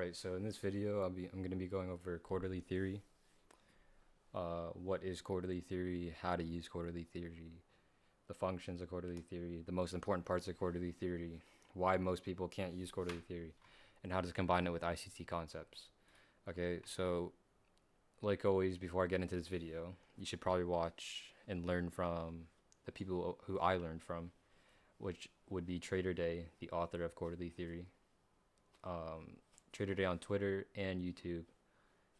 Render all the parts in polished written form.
Alright, so in this video, I'm going to be going over quarterly theory. What is quarterly theory, how to use quarterly theory, the functions of quarterly theory, the most important parts of quarterly theory, why most people can't use quarterly theory, and how to combine it with ICT concepts. Okay, so like always, before I get into this video, you should probably watch and learn from the people who I learned from, which would be Trader Day, the author of quarterly theory. Trader Day on Twitter and YouTube,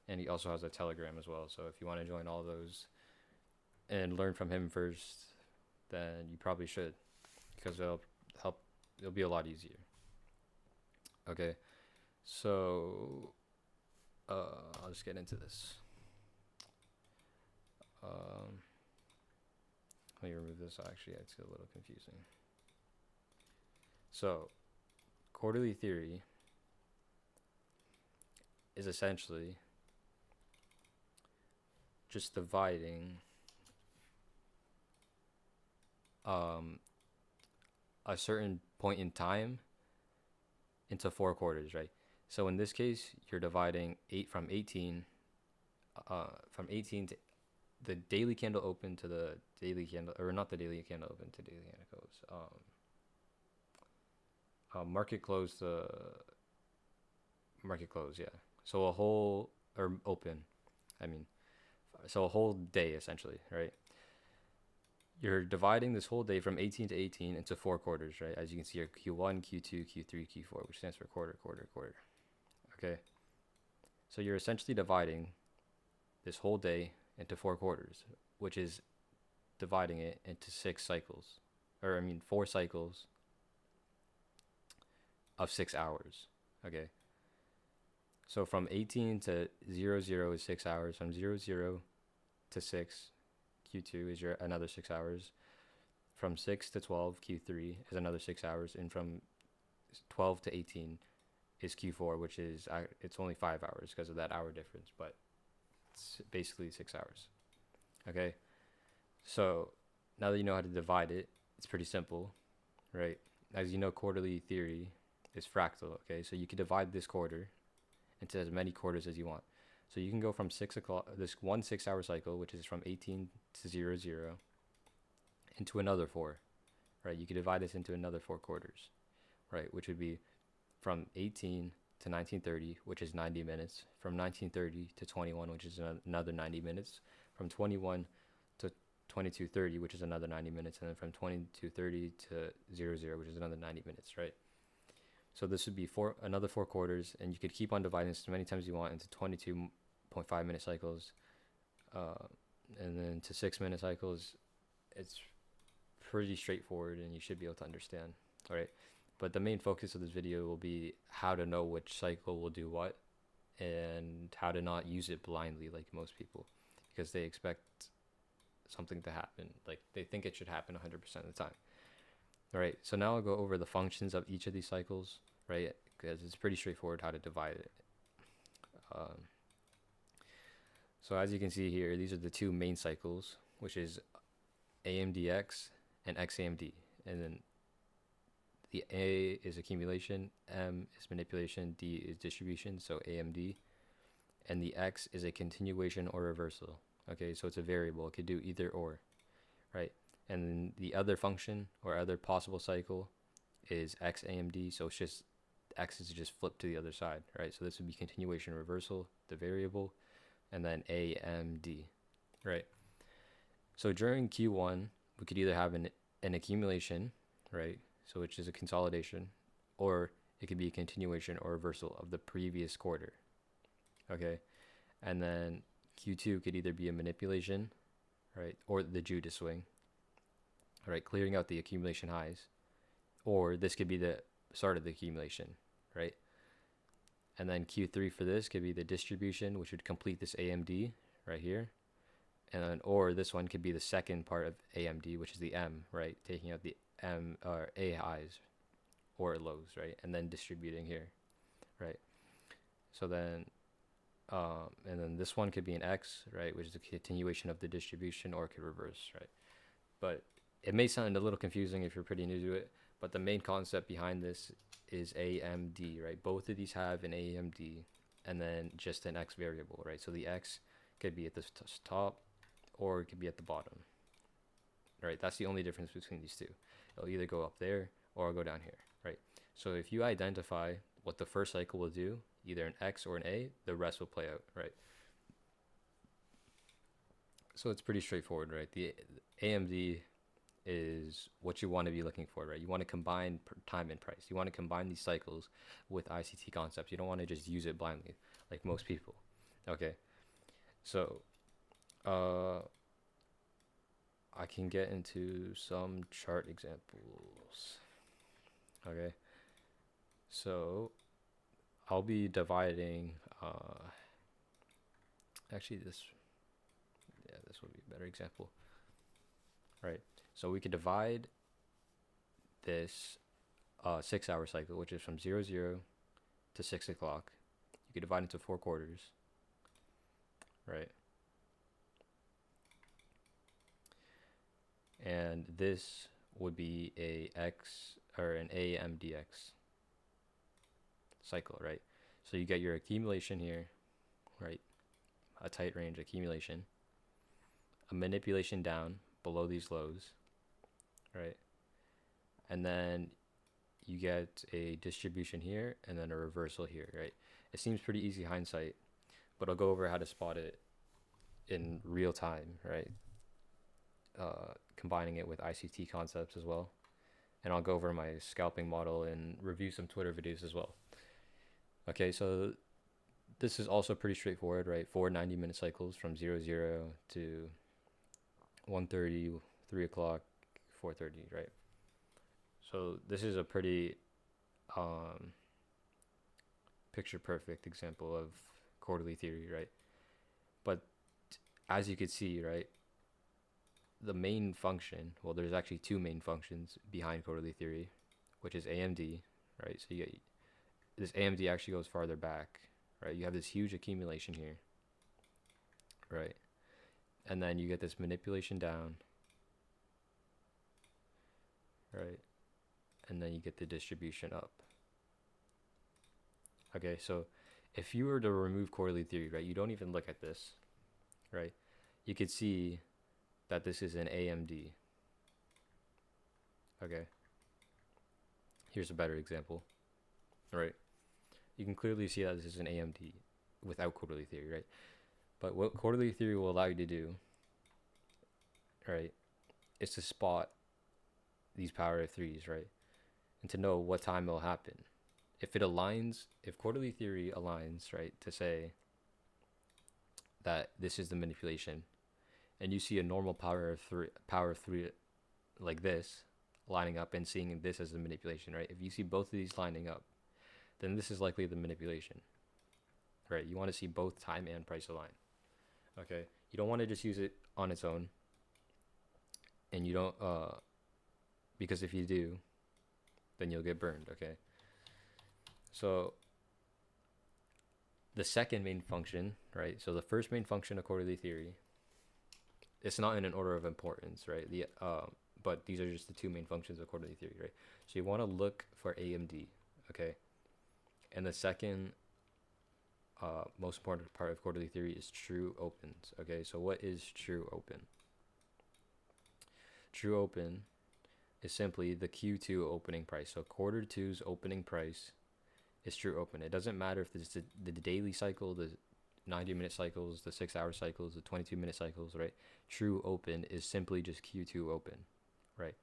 and he also has a Telegram as well. So if you want to join all those and learn from him first, then you probably should, because it'll help. It'll be a lot easier. Okay, so I'll just get into this. Let me remove this. Actually, it's a little confusing. So, quarterly theory is essentially just dividing a certain point in time into 4 quarters, right? So in this case, you're dividing 8 from 18 to the daily candle open to the daily candle, or not the daily candle open to daily candle close. Market close to market close, yeah. So a whole, or open, so a whole day essentially, right? You're dividing this whole day from 18 to 18 into 4 quarters, right? As you can see here, Q1, Q2, Q3, Q4, which stands for quarter. Okay. So you're essentially dividing this whole day into 4 quarters, which is dividing it into 4 cycles of 6 hours. Okay. So from 18 to 00 is 6 hours. From 00 to 6, Q2 is another 6 hours. From 6 to 12, Q3 is another 6 hours. And from 12 to 18 is Q4, which is, it's only 5 hours because of that hour difference, but it's basically 6 hours. Okay. So now that you know how to divide it, it's pretty simple, right? As you know, quarterly theory is fractal. Okay. So you can divide this quarter into as many quarters as you want. So you can go from 6 o'clock, this one 6 hour cycle, which is from 18 to 00, into another 4, right? You could divide this into another 4 quarters, right? Which would be from 18 to 1930, which is 90 minutes, from 1930 to 21, which is another 90 minutes, from 21 to 2230, which is another 90 minutes, and then from 2230 to 00, which is another 90 minutes, right? So this would be another 4 quarters, and you could keep on dividing this as many times as you want into 22.5 minute cycles, and then to 6 minute cycles. It's pretty straightforward, and you should be able to understand. All right, but the main focus of this video will be how to know which cycle will do what, and how to not use it blindly like most people, because they expect something to happen, like they think it should happen 100% of the time. All right, so now I'll go over the functions of each of these cycles, right? Because it's pretty straightforward how to divide it. So as you can see here, these are the 2 main cycles, which is AMDX and XAMD. And then the A is accumulation, M is manipulation, D is distribution, so AMD. And the X is a continuation or reversal. Okay, so it's a variable. It could do either or, right? And then the other function or other possible cycle is XAMD. So it's just X is just flipped to the other side, right? So this would be continuation reversal, the variable, and then AMD, right? So during Q1, we could either have an accumulation, right? So which is a consolidation, or it could be a continuation or reversal of the previous quarter, okay? And then Q2 could either be a manipulation, right, or the Judas swing, right, clearing out the accumulation highs, or this could be the start of the accumulation, right? And then Q3 for this could be the distribution, which would complete this AMD right here. And then, or this one could be the second part of AMD, which is the M, right, taking out the M or A highs or lows, right, and then distributing here, right? So then, and then this one could be an X, right, which is a continuation of the distribution, or it could reverse, right? But it may sound a little confusing if you're pretty new to it, But the main concept behind this is AMD, right? Both of these have an AMD and then just an X variable, right? So the X could be at the top or it could be at the bottom, right? That's the only difference between these two. It'll either go up there or go down here, right? So if you identify what the first cycle will do, either an X or an A, the rest will play out, right? So it's pretty straightforward, right? The AMD is what you want to be looking for, right? You want to combine time and price. You want to combine these cycles with ICT concepts. You don't want to just use it blindly like most people. Okay, so I can get into some chart examples. Okay, so I'll be dividing actually this would be a better example, right? So we could divide this 6-hour cycle, which is from 00 to 6 o'clock. You could divide into 4 quarters, right? And this would be a X or an AMDX cycle, right? So you get your accumulation here, right? A tight range accumulation, a manipulation down below these lows, right? And then you get a distribution here and then a reversal here, right? It seems pretty easy hindsight, but I'll go over how to spot it in real time, right? Combining it with ICT concepts as well. And I'll go over my scalping model and review some Twitter videos as well. Okay, so this is also pretty straightforward, right? 4 90-minute cycles from 00 to 1:30, 3 o'clock, 4:30, right? So this is a pretty picture perfect example of quarterly theory, right? But as you could see, right, the main function, well, there's actually 2 main functions behind quarterly theory, which is AMD, right? So you get this AMD actually goes farther back, right? You have this huge accumulation here, right? And then you get this manipulation down, right? And then you get the distribution up. Okay, so if you were to remove quarterly theory, right, you don't even look at this, right? You could see that this is an AMD. Okay, here's a better example, right? You can clearly see that this is an AMD without quarterly theory, right? But what quarterly theory will allow you to do, right, is to spot these power of threes, right? And to know what time it'll happen. If it aligns, if quarterly theory aligns, right, to say that this is the manipulation, and you see a normal power of three like this lining up and seeing this as the manipulation, right? If you see both of these lining up, then this is likely the manipulation, right? You want to see both time and price align. Okay, you don't want to just use it on its own, and you don't because if you do, then you'll get burned. Okay, so the second main function, right? So the first main function of quarterly theory, it's not in an order of importance, right? But these are just the 2 main functions of quarterly theory, right? So you want to look for AMD, okay? And the second most important part of quarterly theory is true opens, okay? So what is true open? True open is simply the Q2 opening price. So quarter 2's opening price is true open. It doesn't matter if it's the daily cycle, the 90-minute cycles, the 6-hour cycles, the 22-minute cycles, right? True open is simply just Q2 open, right?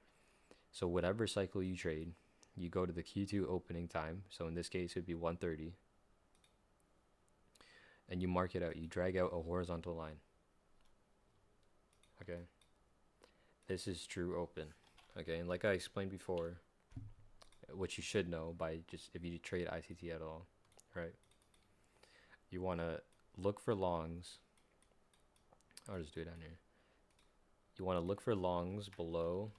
So whatever cycle you trade, you go to the Q2 opening time. So in this case, it would be 1:30. And you mark it out. You drag out a horizontal line. Okay. This is true open. Okay. And like I explained before, what you should know by just if you trade ICT at all, right? You want to look for longs. I'll just do it down here. You want to look for longs below.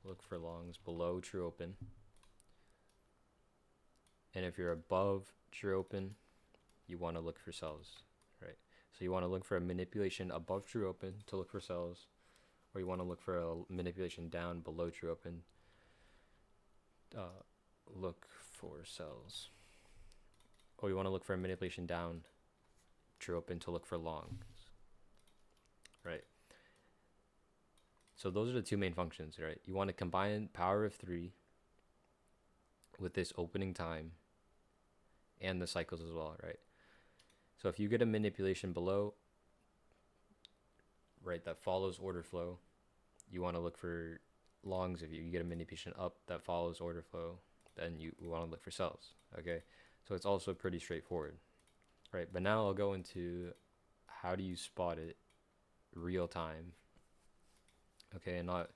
Look for longs below true open. And if you're above true open, you want to look for sells, right? So you want to look for a manipulation above true open to look for sells, or you want to look for a manipulation down below true open, look for sells. Or you want to look for a manipulation down true open to look for longs, right? So those are the two main functions, right? You want to combine power of 3 with this opening time and the cycles as well, right? So if you get a manipulation below, right, that follows order flow, you want to look for longs. If you get a manipulation up that follows order flow, then you want to look for sells, okay? So it's also pretty straightforward, right? But now I'll go into how do you spot it real time, okay, and not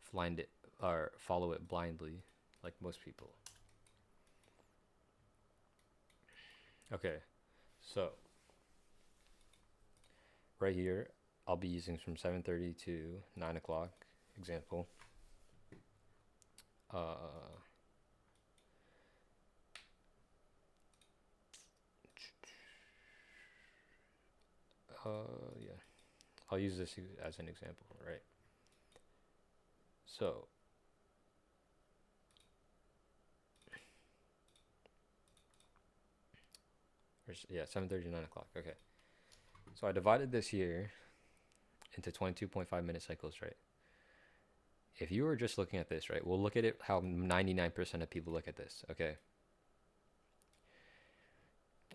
find it or follow it blindly like most people. Okay, so right here, I'll be using from 7:30 to 9 o'clock example. Yeah, I'll use this as an example, right? So yeah, 7:30 to 9 o'clock. Okay, so I divided this here into 22.5-minute cycles, right? If you were just looking at this, right, we'll look at it how 99% of people look at this, okay?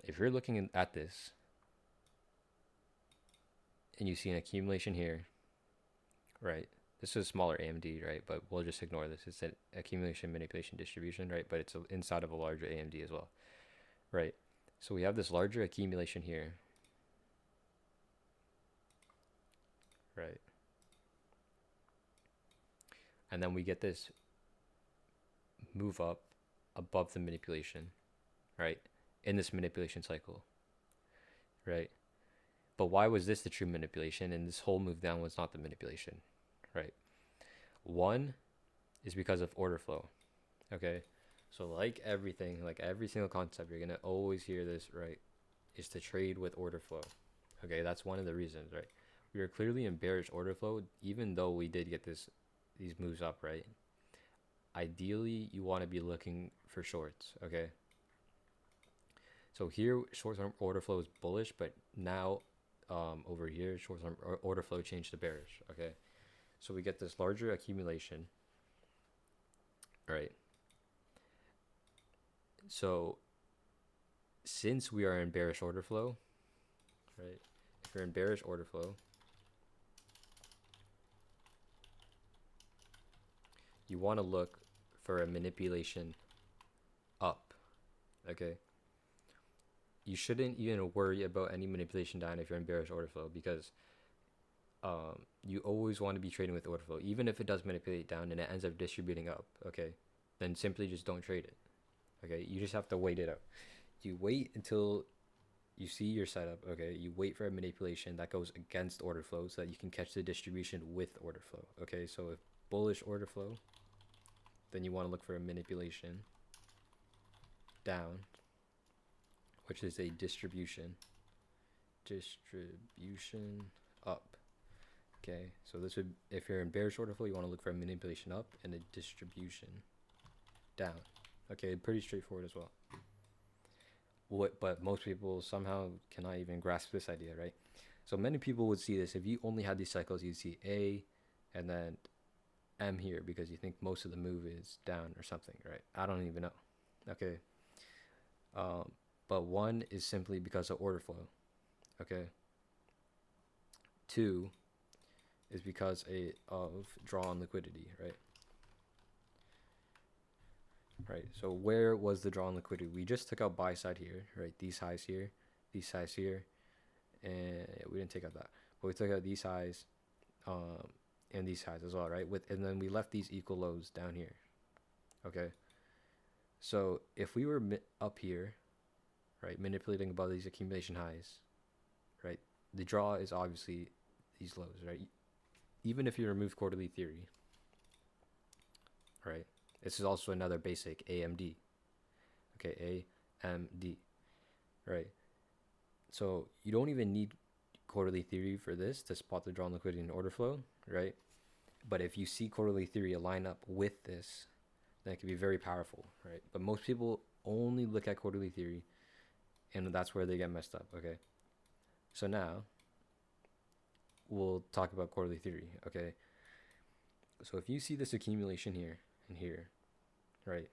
If you're looking at this and you see an accumulation here, right? This is a smaller AMD, right? But we'll just ignore this. It's an accumulation manipulation distribution, right? But it's inside of a larger AMD as well, right? So we have this larger accumulation here, right? And then we get this move up above the manipulation, right? In this manipulation cycle, right? But why was this the true manipulation and this whole move down was not the manipulation, right? One is because of order flow, okay? So like everything, like every single concept, you're going to always hear this, right? Is to trade with order flow, okay? That's one of the reasons, right? We are clearly in bearish order flow, even though we did get these moves up, right? Ideally, you want to be looking for shorts, okay? So here, short-term order flow is bullish, but now over here, short-term order flow changed to bearish, okay? So we get this larger accumulation, right? So since we are in bearish order flow, right? If you're in bearish order flow, you want to look for a manipulation up, okay? You shouldn't even worry about any manipulation down if you're in bearish order flow, because you always want to be trading with order flow. Even if it does manipulate down and it ends up distributing up, okay, then simply just don't trade it, okay? You just have to wait it out. You wait until you see your setup, okay? You wait for a manipulation that goes against order flow so that you can catch the distribution with order flow, okay? So if bullish order flow, then you want to look for a manipulation down, which is a distribution up, okay? So this would, if you're in bearish order flow, you want to look for a manipulation up and a distribution down, okay? Pretty straightforward as well. But most people somehow cannot even grasp this idea, right? So many people would see this. If you only had these cycles, you'd see A and then M here because you think most of the move is down or something, right? I don't even know, okay? But one is simply because of order flow, okay? Two is because of draw on liquidity, right? Right, so where was the draw on liquidity? We just took out buy side here, right? These highs here, and we didn't take out that, but we took out these highs, and these highs as well, right? And then we left these equal lows down here, okay? So if we were up here, right, manipulating above these accumulation highs, right, the draw is obviously these lows, right? Even if you remove quarterly theory, right? This is also another basic AMD. Okay, AMD. Right. So you don't even need quarterly theory for this to spot the draw on liquidity and order flow, right? But if you see quarterly theory line up with this, then it can be very powerful, right? But most people only look at quarterly theory, and that's where they get messed up, okay? So now we'll talk about quarterly theory, okay? So if you see this accumulation here and here, right?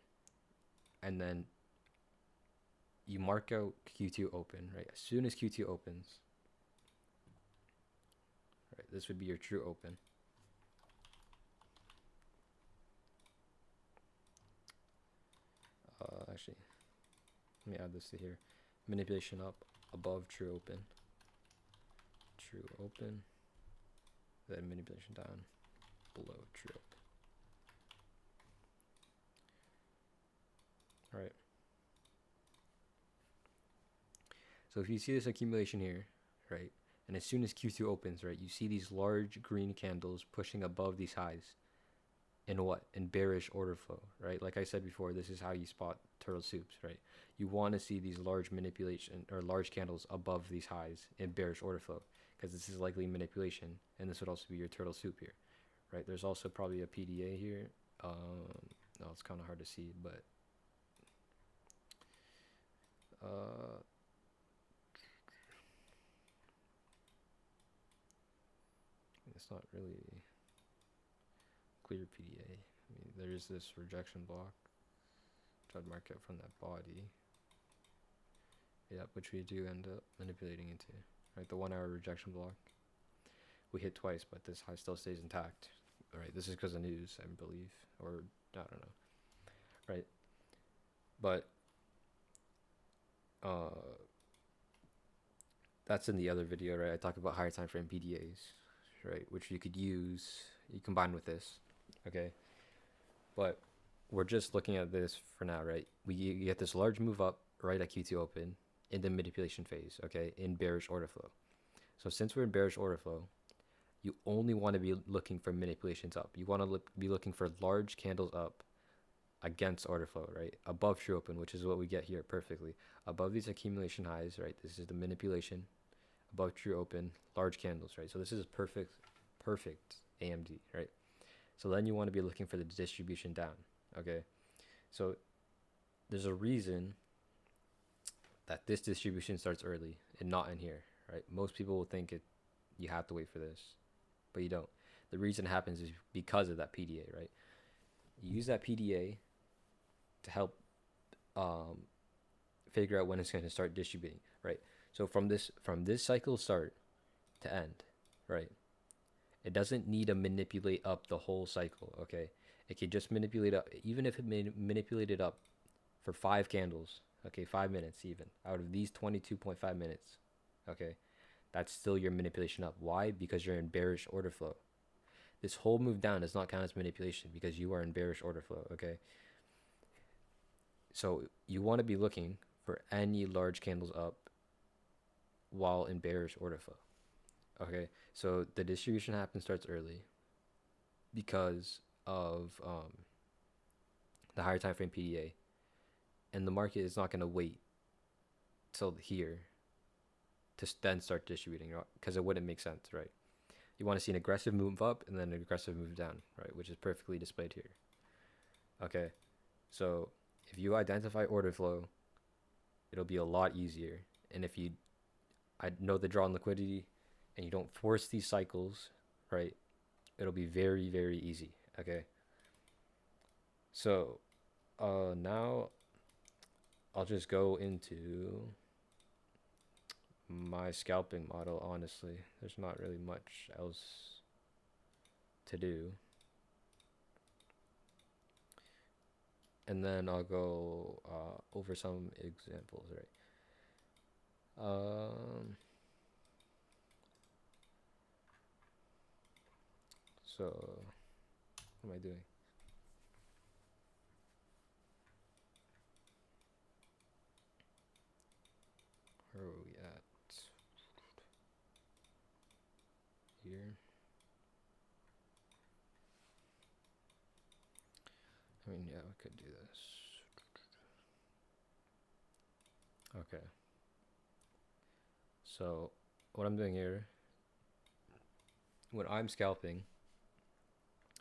And then you mark out Q2 open, right? As soon as Q2 opens, right? This would be your true open. Actually, let me add this to here. Manipulation up above true open. True open. Then manipulation down below true open. All right. So if you see this accumulation here, right, and as soon as Q2 opens, right, you see these large green candles pushing above these highs. In what? In bearish order flow, right? Like I said before, this is how you spot turtle soups, right? You want to see these large manipulation or large candles above these highs in bearish order flow, because this is likely manipulation, and this would also be your turtle soup here, right? There's also probably a PDA here. No, it's kind of hard to see, but it's not really clear PDA. I mean, there is this rejection block. Try to mark it from that body. Yeah, which we do end up manipulating into, right? The 1 hour rejection block. We hit twice, but this high still stays intact, right? This is because of news, I believe, or I don't know, right? But that's in the other video, right? I talk about higher time frame PDAs, right? Which you could use, you combine with this, okay? But we're just looking at this for now, right? You get this large move up right at Q2 open in the manipulation phase, okay, in bearish order flow. So since we're in bearish order flow, you only want to be looking for manipulations up. You want to be looking for large candles up against order flow, right? Above true open, which is what we get here perfectly. Above these accumulation highs, right? This is the manipulation. Above true open, large candles, right? So this is perfect AMD, right? So then you want to be looking for the distribution down, okay? So there's a reason that this distribution starts early and not in here, right? Most people will think you have to wait for this, but you don't. The reason it happens is because of that PDA, right? You use that PDA to help figure out when it's going to start distributing, right? So from this cycle start to end, right? It doesn't need to manipulate up the whole cycle, okay? It can just manipulate up, even if it manipulated up for 5 candles, okay, 5 minutes even, out of these 22.5 minutes, okay? That's still your manipulation up. Why? Because you're in bearish order flow. This whole move down does not count as manipulation because you are in bearish order flow, okay? So you want to be looking for any large candles up while in bearish order flow, okay? So the distribution starts early because of the higher time frame PDA, and the market is not going to wait till here to then start distributing, because it wouldn't make sense, right? You want to see an aggressive move up and then an aggressive move down, right? Which is perfectly displayed here. Okay, so if you identify order flow, it'll be a lot easier. And if you know the draw on liquidity and you don't force these cycles, right, it'll be very, very easy. Okay, so now I'll just go into my scalping model. Honestly, there's not really much else to do, and then I'll go over some examples, right? So what am I doing? Where are we at here? I mean, yeah, we could do this. Okay. So what I'm doing here, when I'm scalping,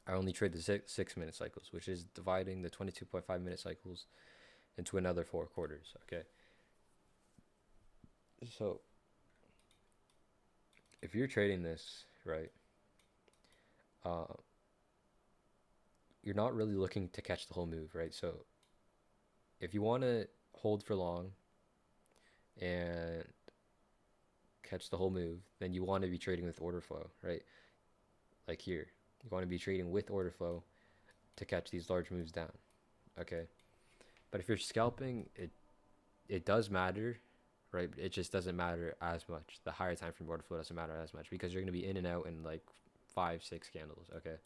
I only trade the 6 minute cycles, which is dividing the 22.5 minute cycles into another 4 quarters. Okay. So if you're trading this, right, uh, you're not really looking to catch the whole move, right? So if you want to hold for long and catch the whole move, then you want to be trading with order flow, right? Like here, you want to be trading with order flow to catch these large moves down, okay? But if you're scalping, it does matter, right? It just doesn't matter as much. The higher time frame order flow doesn't matter as much because you're going to be in and out in like 5-6 candles, okay?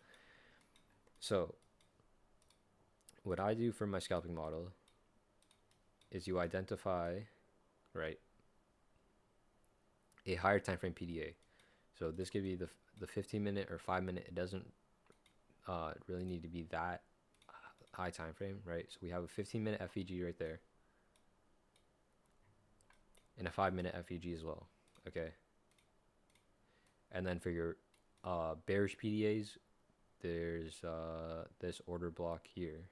So what I do for my scalping model is you identify, right, a higher time frame PDA. So this could be the 15 minute or 5 minute. It doesn't really need to be that high time frame, right? So we have a 15-minute FEG right there and a 5-minute FEG as well, okay? And then for your bearish PDAs, there's this order block here,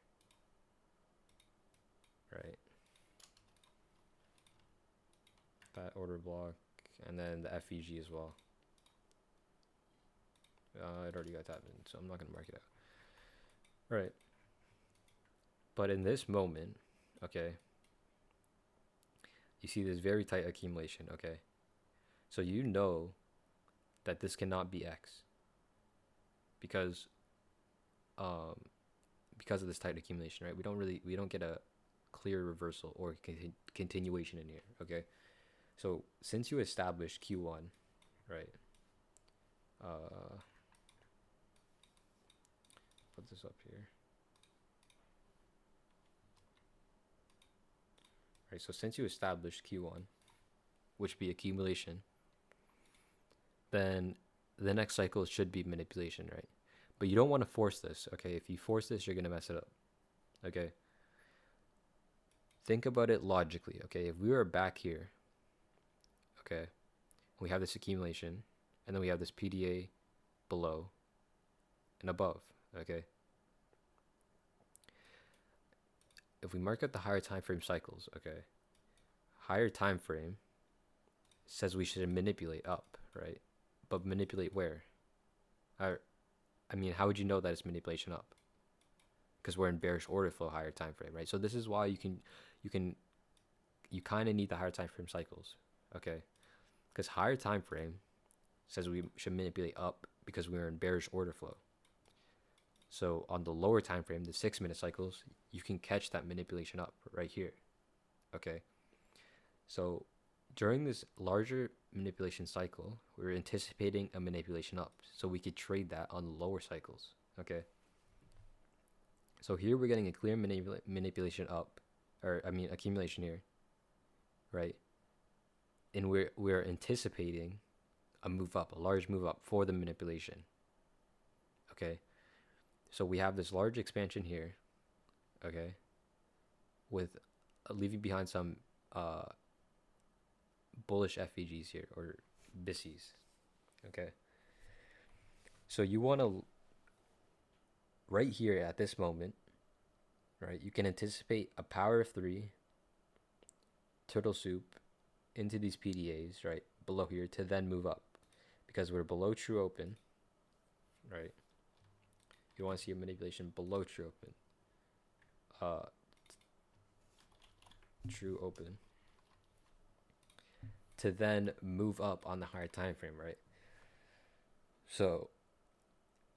right? That order block, and then the FEG as well. It already got tapped in, so I'm not gonna mark it out. Right. But in this moment, okay, you see this very tight accumulation, okay? So you know that this cannot be X because of this tight accumulation, right? We don't get a clear reversal or continuation in here, okay? So since you established Q1, right? Put this up here. Right, so since you established Q1, which be accumulation, then the next cycle should be manipulation, right? But you don't want to force this, okay? If you force this, you're going to mess it up, okay? Think about it logically, okay? If we were back here, okay, we have this accumulation, and then we have this PDA below and above, okay? If we mark out the higher time frame cycles, okay, higher time frame says we should manipulate up, right? But manipulate where? I mean, how would you know that it's manipulation up? Because we're in bearish order flow higher time frame, right? So this is why you kind of need the higher time frame cycles, okay? Because higher time frame says we should manipulate up because we're in bearish order flow. So on the lower time frame, the 6-minute cycles, you can catch that manipulation up right here, okay? So during this larger manipulation cycle, we're anticipating a manipulation up, so we could trade that on lower cycles, okay? So here we're getting a clear manipulation up, or I mean accumulation here, right? And we're anticipating a move up, a large move up for the manipulation, okay? So we have this large expansion here, okay, with leaving behind some bullish FEGs here, or BISIs, okay? So you want to, right here at this moment, right, you can anticipate a power of 3 turtle soup into these PDAs, right, below here to then move up because we're below true open, right? You want to see a manipulation below true open. True open to then move up on the higher time frame, right? So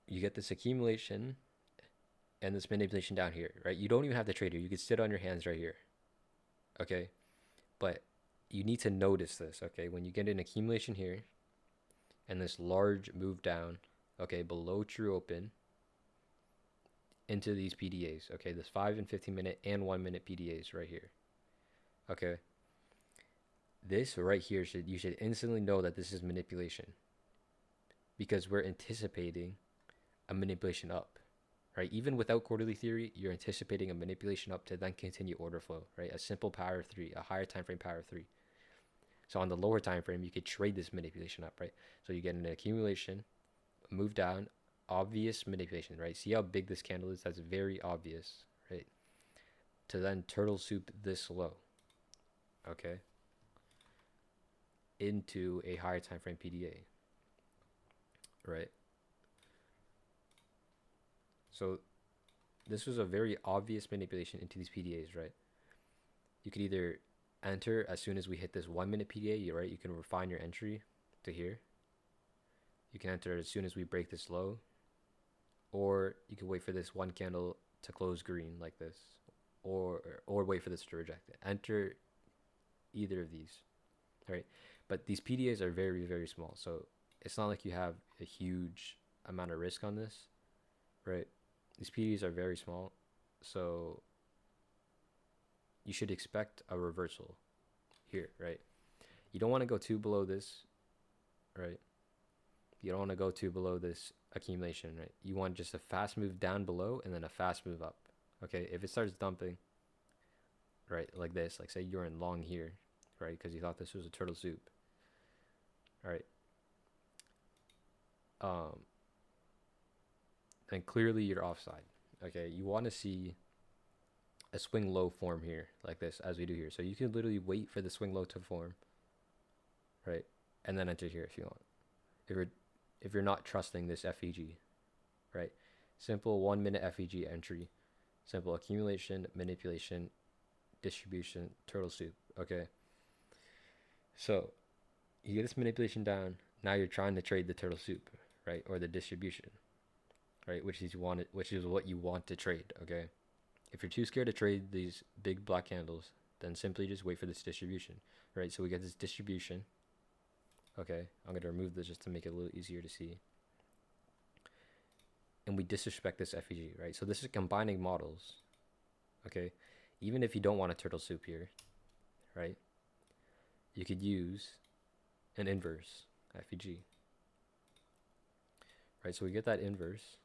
you get this accumulation and this manipulation down here, right? You don't even have to trade here. You can sit on your hands right here, okay? But you need to notice this, okay? When you get an accumulation here and this large move down, okay, below true open into these PDAs, okay? This 5 and 15 minute and 1 minute PDAs right here, okay? This right here, you should instantly know that this is manipulation because we're anticipating a manipulation up, right? Even without quarterly theory, you're anticipating a manipulation up to then continue order flow, right? A simple power of 3, a higher time frame power of 3. So on the lower time frame, you could trade this manipulation up, right? So you get an accumulation, a move down, obvious manipulation, right? See how big this candle is? That's very obvious, right? To then turtle soup this low, okay, into a higher time frame PDA, right? So this was a very obvious manipulation into these PDAs, right? You could either enter as soon as we hit this 1 minute PDA, right? You can refine your entry to here. You can enter as soon as we break this low, or you can wait for this one candle to close green like this, or wait for this to reject it. Enter either of these, right? But these PDAs are very, very small, so it's not like you have a huge amount of risk on this, right? These PDAs are very small, so you should expect a reversal here, right? You don't want to go too below this, right? You don't want to go too below this accumulation, right? You want just a fast move down below and then a fast move up, okay? If it starts dumping, right, like this, like say you're in long here, right, because you thought this was a turtle soup, all right, then clearly you're offside, okay? You want to see a swing low form here, like this, as we do here. So you can literally wait for the swing low to form, right, and then enter here if you want. If you're not trusting this FEG, right? Simple 1 minute FEG entry, simple accumulation, manipulation, distribution, turtle soup, okay? So you get this manipulation down. Now you're trying to trade the turtle soup, right, or the distribution, right, which is what you want to trade, okay? If you're too scared to trade these big black candles, then simply just wait for this distribution, right? So we get this distribution. Okay, I'm going to remove this just to make it a little easier to see. And we disrespect this FEG, right? So this is combining models, okay? Even if you don't want a turtle soup here, right? You could use an inverse FEG, right? So we get that inverse.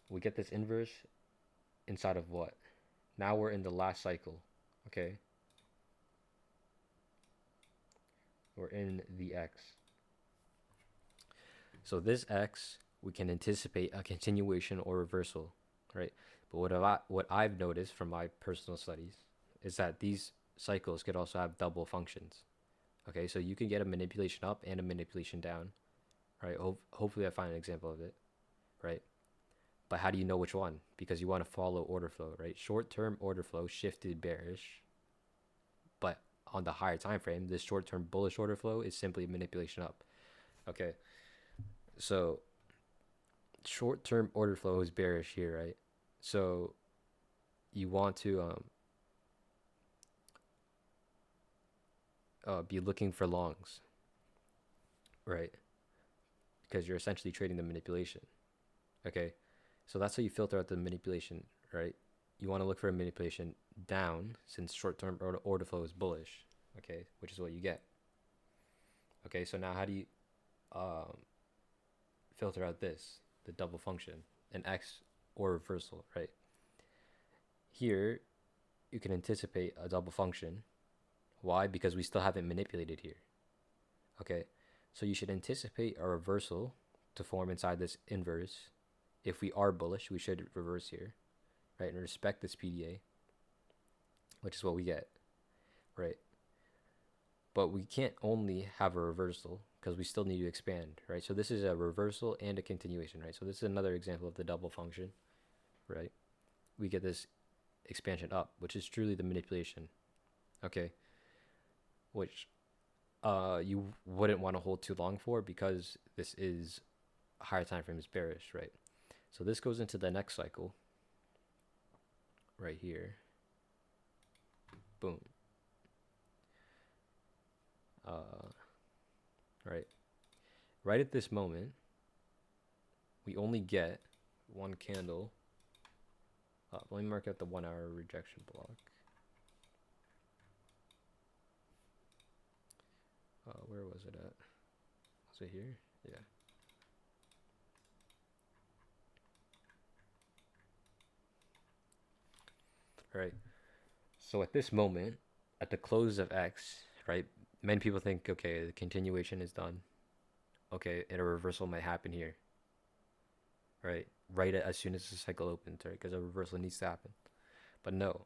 We get this inverse inside of what? Now we're in the last cycle, okay? We're in the X. So this X, we can anticipate a continuation or reversal, right? But what I've noticed from my personal studies is that these cycles could also have double functions, okay? So you can get a manipulation up and a manipulation down, right? Hopefully I find an example of it, right? But how do you know which one? Because you want to follow order flow, right? Short-term order flow shifted bearish, but on the higher time frame, this short-term bullish order flow is simply manipulation up. Okay, so short-term order flow is bearish here, right? So you want to be looking for longs, right? Because you're essentially trading the manipulation. Okay, so that's how you filter out the manipulation, right? You want to look for a manipulation down since short-term order flow is bullish, okay, which is what you get. Okay, so now how do you filter out this, the double function, an X or reversal, right? Here, you can anticipate a double function. Why? Because we still haven't manipulated here. Okay, so you should anticipate a reversal to form inside this inverse. If we are bullish, we should reverse here, right, and respect this PDA, which is what we get, right? But we can't only have a reversal because we still need to expand, right? So this is a reversal and a continuation, right? So this is another example of the double function, right? We get this expansion up, which is truly the manipulation, okay? Which you wouldn't want to hold too long for because this is a higher time frame is bearish, right? So this goes into the next cycle right here. Boom. Right at this moment, we only get one candle. Let me mark out the 1 hour rejection block. Where was it at? Was it here? Yeah. All right. So at this moment, at the close of X, right, many people think, okay, the continuation is done. Okay, and a reversal might happen here, right? Right as soon as the cycle opens, right? Because a reversal needs to happen. But no,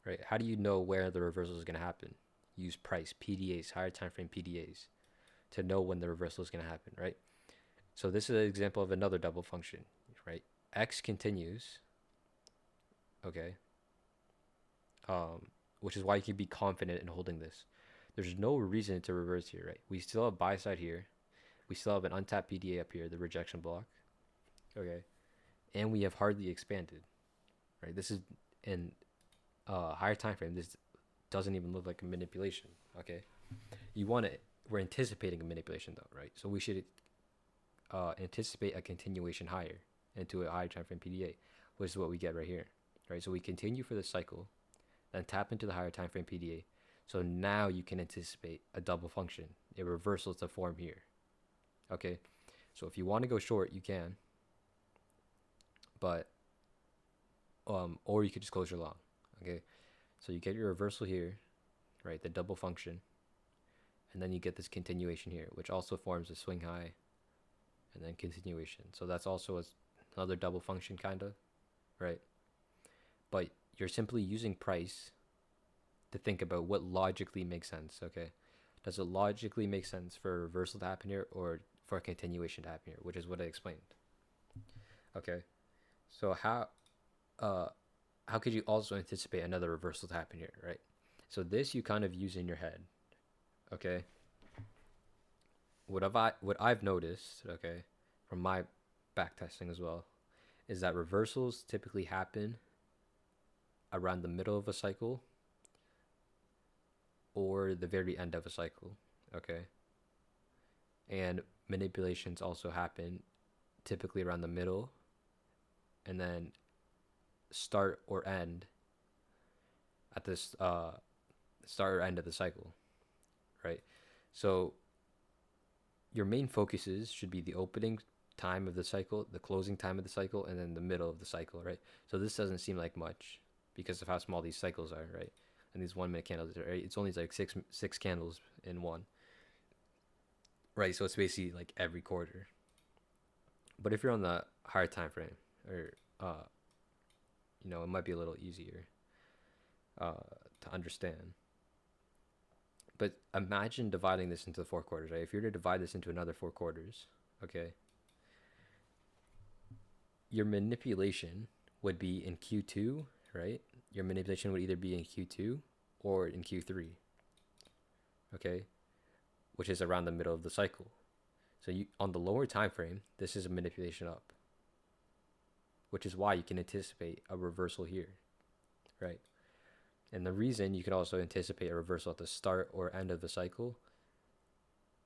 right? How do you know where the reversal is going to happen? Use price, PDAs, higher time frame PDAs, to know when the reversal is going to happen, right? So this is an example of another double function, right? X continues, okay, which is why you can be confident in holding this. There's no reason to reverse here, right? We still have buy side here. We still have an untapped PDA up here, the rejection block, okay, and we have hardly expanded, right? This is in higher time frame. This doesn't even look like a manipulation, okay? You want to, we're anticipating a manipulation though, right? So we should anticipate a continuation higher into a higher time frame PDA, which is what we get right here, right? So we continue for the cycle, then tap into the higher time frame PDA. So now you can anticipate a double function, a reversal to form here, okay? So if you want to go short, you can, but or you could just close your long, okay? So you get your reversal here, right? The double function, and then you get this continuation here, which also forms a swing high, and then continuation. So that's also another double function, kind of, right? But you're simply using price to think about what logically makes sense, okay? Does it logically make sense for a reversal to happen here or for a continuation to happen here, which is what I explained, okay? So how could you also anticipate another reversal to happen here, right? So this you kind of use in your head, okay? What I've noticed, okay, from my back testing as well, is that reversals typically happen around the middle of a cycle or the very end of a cycle, okay? And manipulations also happen typically around the middle and then start or end at this start or end of the cycle, right? So your main focuses should be the opening time of the cycle, the closing time of the cycle, and then the middle of the cycle, right? So this doesn't seem like much because of how small these cycles are, right? And these 1 minute candles, right? It's only like six candles in one, right? So it's basically like every quarter. But if you're on the higher time frame, or it might be a little easier to understand. But imagine dividing this into 4 quarters, right? If you're to divide this into another 4 quarters, okay, your manipulation would be in Q2, right? Your manipulation would either be in Q2 or in Q3, okay, which is around the middle of the cycle. So you, on the lower time frame, this is a manipulation up, which is why you can anticipate a reversal here, right? And the reason you can also anticipate a reversal at the start or end of the cycle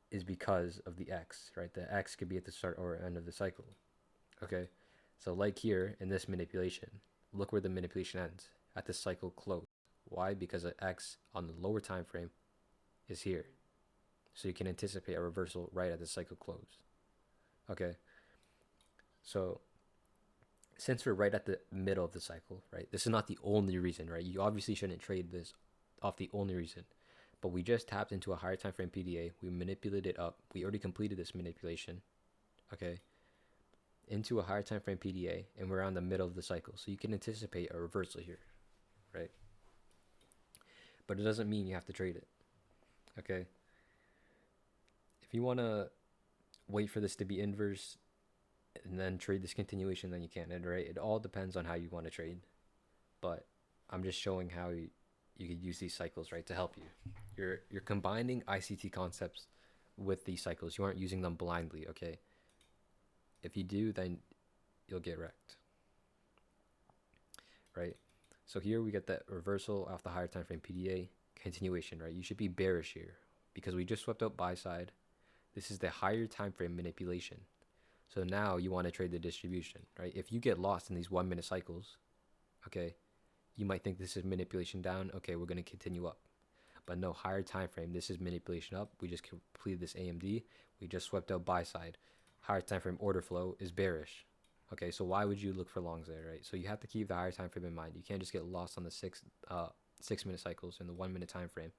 is because of the X, right? The X could be at the start or end of the cycle, okay? So like here in this manipulation, look where the manipulation ends, at the cycle close. Why? Because the X on the lower time frame is here. So you can anticipate a reversal right at the cycle close, okay? So since we're right at the middle of the cycle, right? This is not the only reason, right? You obviously shouldn't trade this off the only reason. But we just tapped into a higher time frame PDA. We manipulated it up. We already completed this manipulation, okay, into a higher time frame PDA, and we're around the middle of the cycle. So you can anticipate a reversal here, right? But it doesn't mean you have to trade it, okay? If you want to wait for this to be inverse and then trade this continuation, then you can, right? It all depends on how you want to trade. But I'm just showing how you could use these cycles, right, to help you. You're combining ICT concepts with these cycles. You aren't using them blindly, okay? If you do, then you'll get wrecked, right? So here we get that reversal off the higher time frame PDA continuation, right? You should be bearish here because we just swept out buy side. This is the higher time frame manipulation. So now you want to trade the distribution, right? If you get lost in these 1 minute cycles, okay, you might think this is manipulation down. Okay, we're going to continue up. But no, higher time frame, this is manipulation up. We just completed this AMD. We just swept out buy side. Higher time frame order flow is bearish. Okay, so why would you look for longs there, right? So you have to keep the higher time frame in mind. You can't just get lost on the 6 minute cycles in the 1 minute time frame,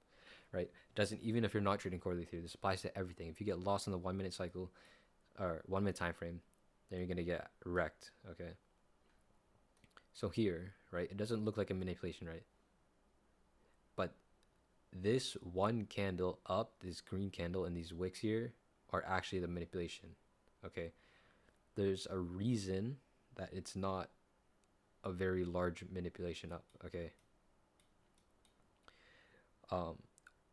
right? Doesn't, even if you're not trading quarterly theory, this applies to everything. If you get lost in the 1 minute cycle or 1 minute time frame, then you're gonna get wrecked. Okay. So here, right, it doesn't look like a manipulation, right? But this one candle up, this green candle, and these wicks here are actually the manipulation. Okay. There's a reason that it's not a very large manipulation up. Okay.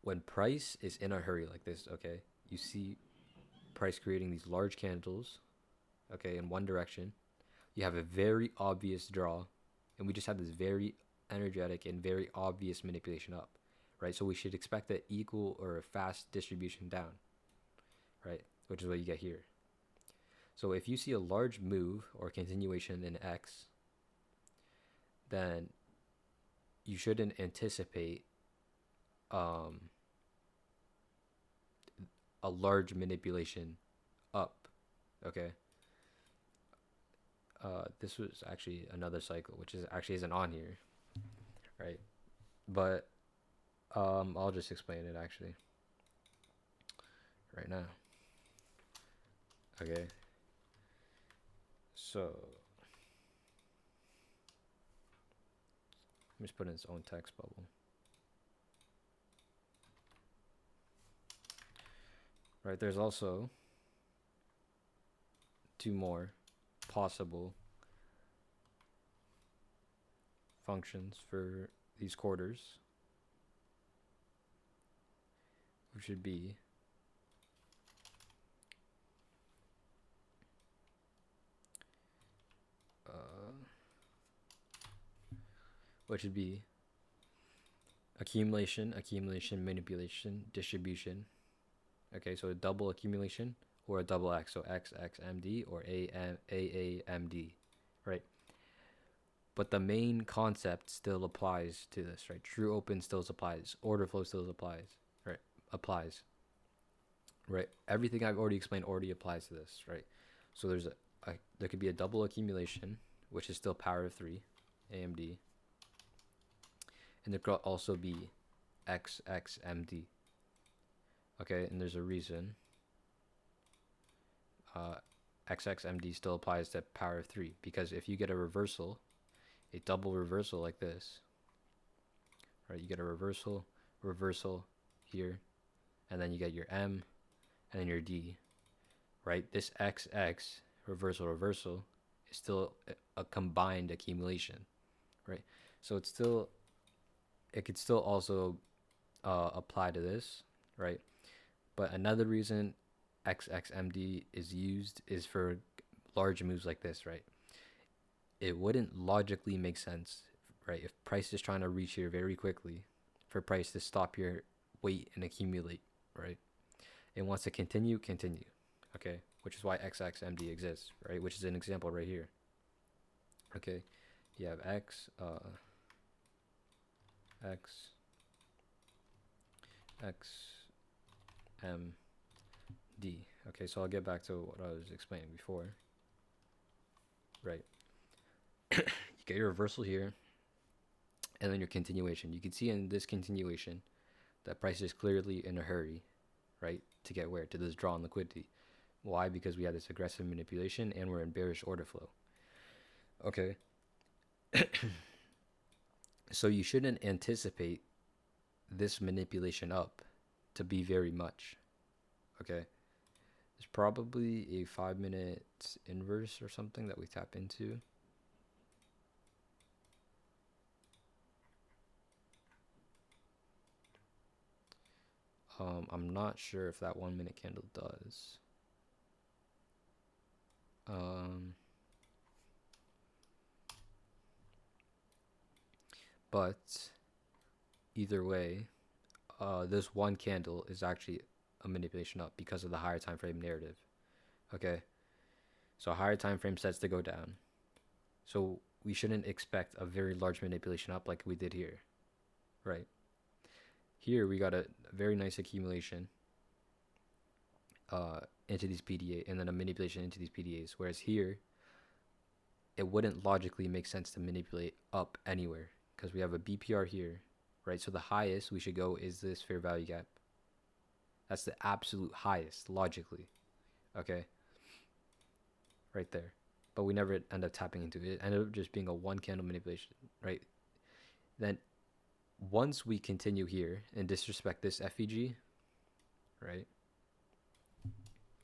When price is in a hurry like this, okay, you see price creating these large candles, okay, in one direction. You have a very obvious draw, and we just have this very energetic and very obvious manipulation up, right? So we should expect an equal or a fast distribution down, right? Which is what you get here. So if you see a large move or continuation in X, then you shouldn't anticipate a large manipulation up, okay? This was actually another cycle, which is actually isn't on here, right? But I'll just explain it actually right now. Okay. So let me just put in its own text bubble. Right, there's also two more possible functions for these quarters, which should be accumulation, manipulation, distribution. Okay, so a double accumulation or a double X, so XXMD or AAMD, right? But the main concept still applies to this, right? True open still applies. Order flow still applies, right? Applies, right? Everything I've already explained already applies to this, right? So there could be a double accumulation, which is still power of 3, AMD. And there could also be XXMD. Okay, and there's a reason. XXMD still applies to power of 3, because if you get a reversal, a double reversal like this, right? You get a reversal here, and then you get your M, and then your D, right? This XX reversal is still a combined accumulation, right? So it could still also apply to this, right? But another reason XXMD is used is for large moves like this, right? It wouldn't logically make sense, right? If price is trying to reach here very quickly, for price to stop here, wait and accumulate, right? It wants to continue, okay? Which is why XXMD exists, right? Which is an example right here. Okay, you have X, M, D. Okay, so I'll get back to what I was explaining before. Right. You get your reversal here, and then your continuation. You can see in this continuation that price is clearly in a hurry, right, to get where? To this draw on liquidity. Why? Because we had this aggressive manipulation and we're in bearish order flow. Okay. So you shouldn't anticipate this manipulation up to be very much. Okay. There's probably a 5-minute inverse or something that we tap into. I'm not sure if that 1 minute candle does. But either way, this one candle is actually a manipulation up because of the higher time frame narrative. Okay, so higher time frame sets to go down, so we shouldn't expect a very large manipulation up like we did here, right? Here we got a very nice accumulation into these PDA, and then a manipulation into these PDAs, whereas here it wouldn't logically make sense to manipulate up anywhere because we have a BPR here right? So the highest we should go is this fair value gap. That's the absolute highest, logically, okay? Right there. But we never end up tapping into it. It ended up just being a one candle manipulation, right? Then once we continue here and disrespect this FEG, right?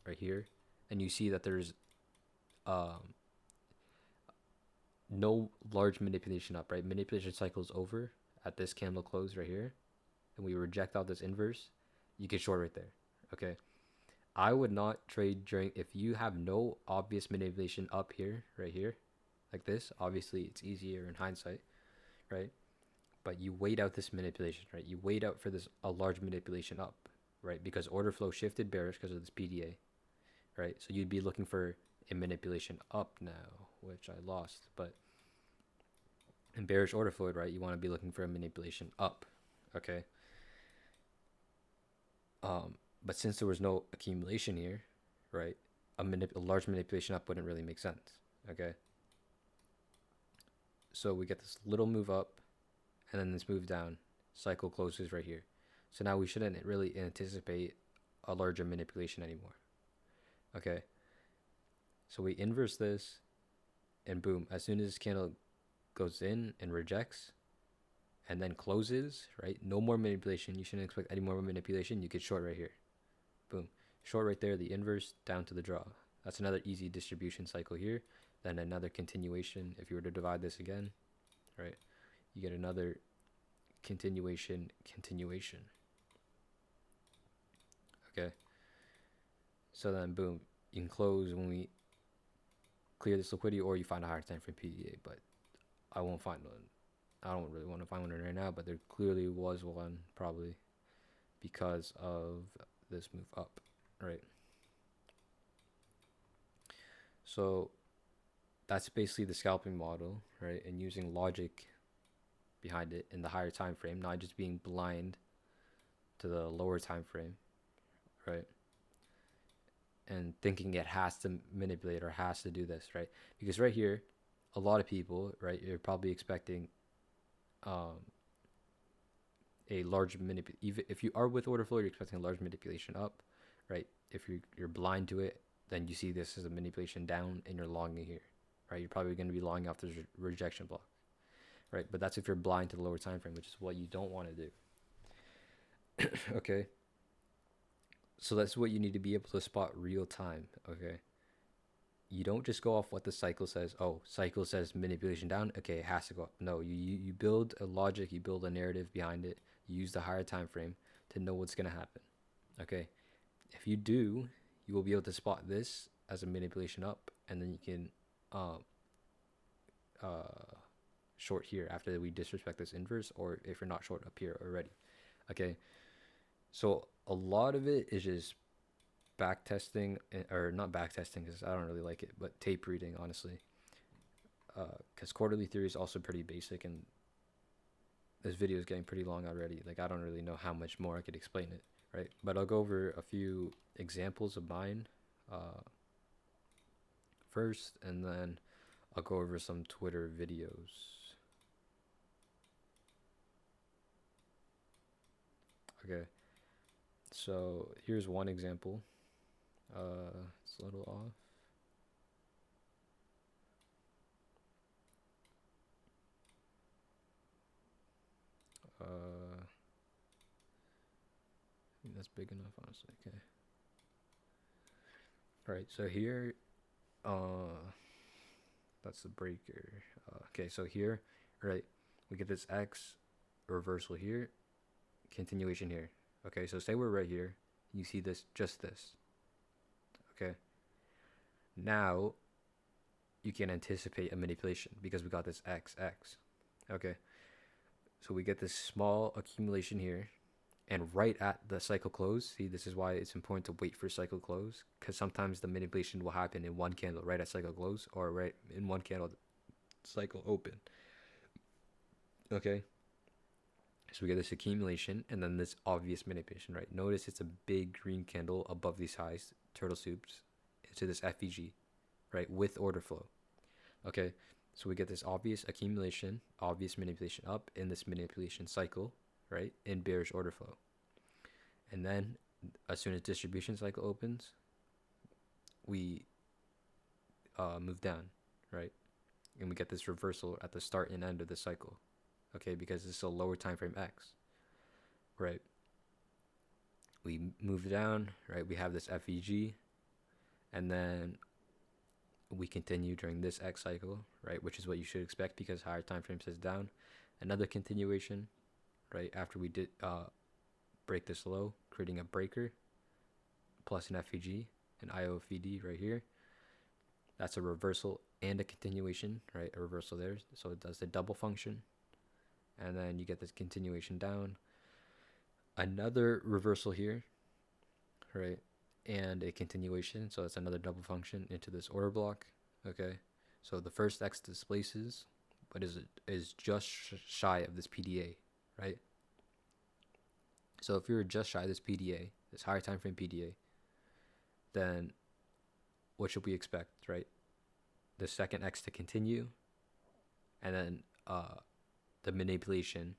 Right here, and you see that there's no large manipulation up, right? Manipulation cycle is over at this candle close right here, and we reject out this inverse, you can short right there, okay? I would not trade during, if you have no obvious manipulation up here, right here, like this. Obviously, it's easier in hindsight, right? But you wait out this manipulation, right? You wait out for this a large manipulation up, right? Because order flow shifted bearish because of this PDA, right? So you'd be looking for a manipulation up now, which I lost, but in bearish order flow, right, you want to be looking for a manipulation up, okay? But since there was no accumulation here, right, a large manipulation up wouldn't really make sense, okay? So we get this little move up, and then this move down. Cycle closes right here. So now we shouldn't really anticipate a larger manipulation anymore, okay? So we inverse this, and boom, as soon as this candle goes in and rejects, and then closes, right? No more manipulation. You shouldn't expect any more manipulation. You could short right here. Boom. Short right there, the inverse down to the draw. That's another easy distribution cycle here. Then another continuation. If you were to divide this again, right, you get another continuation. Okay. So then boom, you can close when we clear this liquidity, or you find a higher time frame PDA, but I won't find one. I don't really want to find one right now, but there clearly was one, probably because of this move up, right? So that's basically the scalping model, right? And using logic behind it in the higher time frame, not just being blind to the lower time frame, right? And thinking it has to manipulate or has to do this, right? Because right here, a lot of people, right, you're probably expecting a large manipulation. Even if you are with order flow, you're expecting a large manipulation up, right? If you're blind to it, then you see this as a manipulation down, and you're longing here, right? You're probably going to be longing off this rejection block, right? But that's if you're blind to the lower time frame, which is what you don't want to do. Okay. So that's what you need to be able to spot real time. Okay. You don't just go off what the cycle says. Oh, cycle says manipulation down. Okay, it has to go up. No, you build a logic, you build a narrative behind it. You use the higher time frame to know what's going to happen. Okay. If you do, you will be able to spot this as a manipulation up, and then you can short here after we disrespect this inverse, or if you're not short up here already. Okay. So a lot of it is just back testing, or not back testing because I don't really like it, but tape reading, honestly, because quarterly theory is also pretty basic, and this video is getting pretty long already. Like, I don't really know how much more I could explain it, right? But I'll go over a few examples of mine first, and then I'll go over some Twitter videos. Okay, so here's one example. It's a little off. I think that's big enough, honestly. Okay. All right, so here, that's the breaker. Okay, so here, right, we get this X reversal here, continuation here. Okay, so say we're right here, you see this, just this. Okay. Now, you can anticipate a manipulation because we got this XX. Okay. So we get this small accumulation here, and right at the cycle close, see, this is why it's important to wait for cycle close, because sometimes the manipulation will happen in one candle right at cycle close, or right in one candle cycle open. Okay. So we get this accumulation, and then this obvious manipulation, right? Notice it's a big green candle above these highs, turtle soups, into this FEG, right, with order flow. Okay, so we get this obvious accumulation, obvious manipulation up in this manipulation cycle, right, in bearish order flow. And then as soon as distribution cycle opens, we move down, right? And we get this reversal at the start and end of the cycle, okay, because this is a lower time frame X, right? We move down, right? We have this FEG, and then we continue during this X cycle, right? Which is what you should expect because higher time frame says down. Another continuation, right? After we did break this low, creating a breaker plus an FEG, an IOFED right here. That's a reversal and a continuation, right? A reversal there. So it does the double function. And then you get this continuation down. Another reversal here, right? And a continuation. So that's another double function into this order block. Okay. So the first X displaces, but is just shy of this PDA, right? So if you're just shy of this PDA, this higher time frame PDA, then what should we expect, right? The second X to continue, and then the manipulation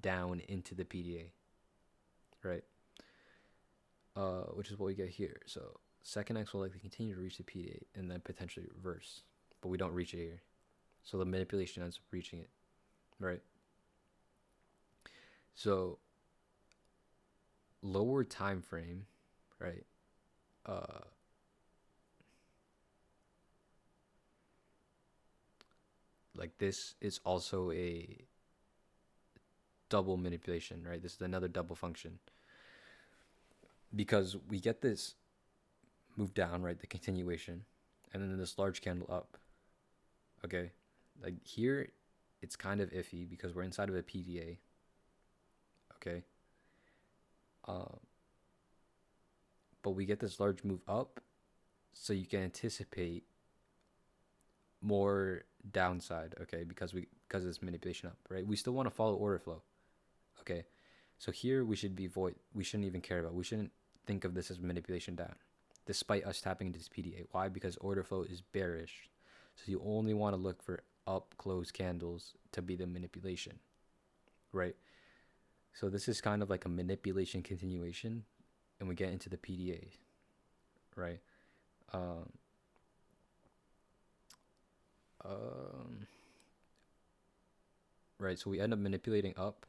down into the PDA, right? Which is what we get here. So second X will likely continue to reach the PDA and then potentially reverse, but we don't reach it here. So the manipulation ends up reaching it, right? So lower time frame, right? Like this is also a double manipulation, right? This is another double function because we get this move down, right? The continuation, and then this large candle up. Okay, like here, it's kind of iffy because we're inside of a PDA. Okay. But we get this large move up, so you can anticipate more downside, okay, because of this manipulation up, right? We still want to follow order flow, okay. So here we shouldn't even care about. We shouldn't think of this as manipulation down, despite us tapping into this PDA. Why? Because order flow is bearish, so you only want to look for up close candles to be the manipulation, right? So this is kind of like a manipulation continuation, and we get into the PDA, right? Right, so we end up manipulating up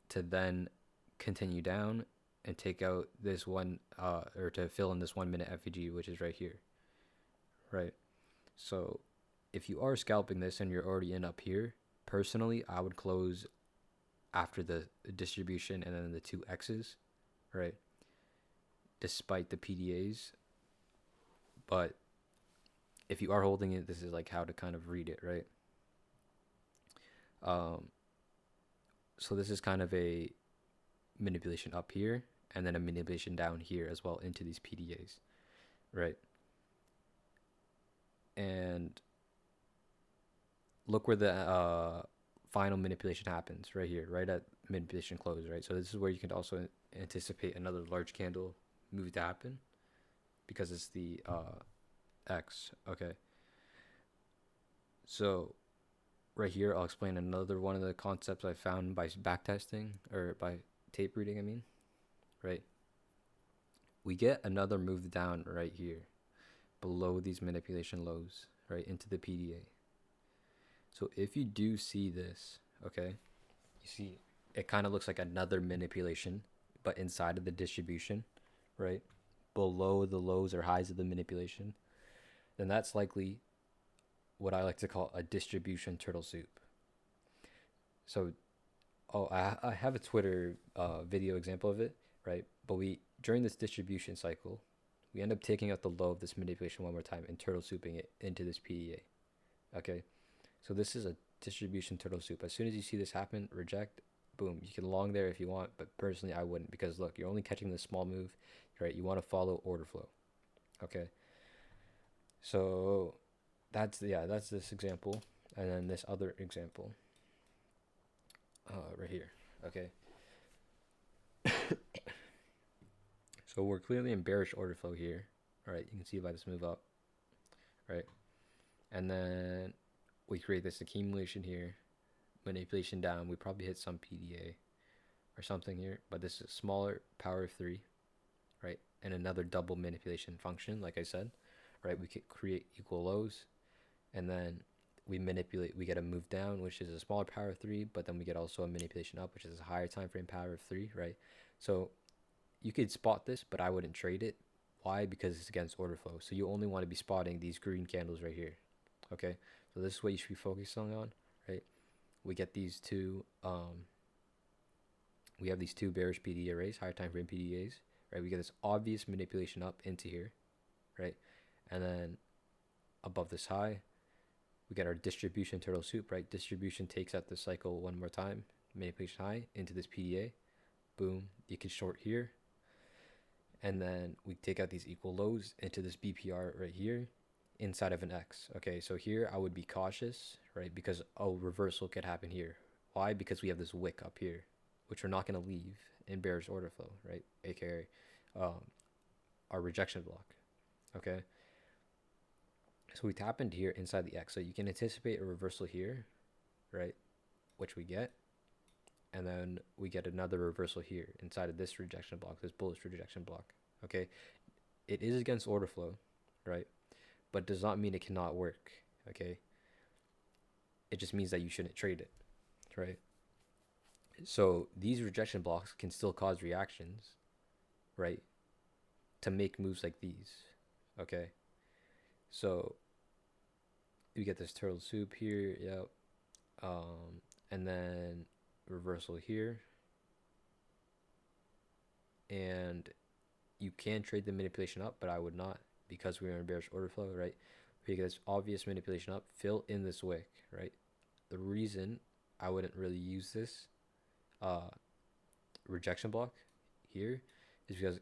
to then continue down and take out this one, or to fill in this 1 minute FEG, which is right here, right? So if you are scalping this and you're already in up here, personally, I would close after the distribution and then the two X's, right? Despite the PDAs. But if you are holding it, this is like how to kind of read it, right? So this is kind of a manipulation up here and then a manipulation down here as well into these PDAs, right? And look where the final manipulation happens, right here, right at manipulation close, right? So this is where you can also anticipate another large candle move to happen because it's the X, okay? So right here, I'll explain another one of the concepts I found by backtesting, or by tape reading, I mean, right? We get another move down right here below these manipulation lows, right, into the PDA. So if you do see this, okay, you see it kind of looks like another manipulation, but inside of the distribution, right, below the lows or highs of the manipulation, then that's likely what I like to call a distribution turtle soup. So, I have a Twitter video example of it, right? But during this distribution cycle, we end up taking out the low of this manipulation one more time and turtle souping it into this PDA. Okay, so this is a distribution turtle soup. As soon as you see this happen, reject, boom. You can long there if you want, but personally I wouldn't, because look, you're only catching this small move, right? You want to follow order flow. Okay, so that's this example, and then this other example right here. Okay, so we're clearly in bearish order flow here, right? You can see by this move up, right? And then we create this accumulation here, manipulation down, we probably hit some PDA or something here, but this is smaller power of 3, right? And another double manipulation function, like I said, right? We could create equal lows, and then we manipulate, we get a move down, which is a smaller power of 3, but then we get also a manipulation up, which is a higher time frame power of 3, right? So you could spot this, but I wouldn't trade it. Why? Because it's against order flow. So you only want to be spotting these green candles right here. Okay, so this is what you should be focusing on, right? We get these two, we have these two bearish PDA arrays, higher time frame PDAs, right? We get this obvious manipulation up into here, right? And then above this high, we get our distribution turtle soup, right? Distribution takes out the cycle one more time, manipulation high into this PDA, boom, you can short here. And then we take out these equal lows into this BPR right here inside of an X. Okay, so here I would be cautious, right? Because reversal could happen here. Why? Because we have this wick up here, which we're not going to leave in bearish order flow, right? AKA our rejection block. Okay, so we tap into here inside the X. So you can anticipate a reversal here, right? Which we get. And then we get another reversal here inside of this rejection block, this bullish rejection block. Okay, it is against order flow, right? But does not mean it cannot work. Okay, it just means that you shouldn't trade it, right? So these rejection blocks can still cause reactions, right, to make moves like these. Okay, so you get this turtle soup here, yep, and then reversal here, and you can trade the manipulation up, but I would not, because we're in bearish order flow, right? We get this obvious manipulation up, fill in this wick, right? The reason I wouldn't really use this rejection block here is because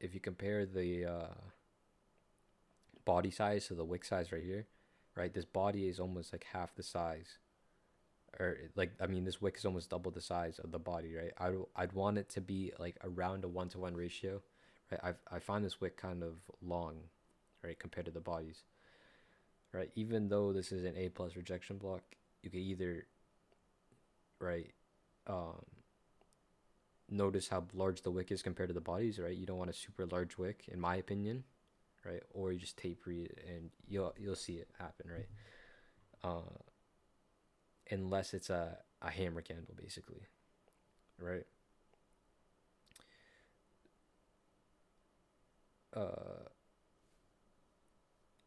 if you compare the body size to the wick size right here, right? This body is almost like half the size, or like, I mean, this wick is almost double the size of the body, right? I'd want it to be like around a 1-to-1 ratio, right? I find this wick kind of long, right, compared to the bodies, right? Even though this is an A plus rejection block, you could either, right, notice how large the wick is compared to the bodies, right? You don't want a super large wick, in my opinion, right? Or you just tape read and you'll see it happen, right? Unless it's a hammer candle, basically, right?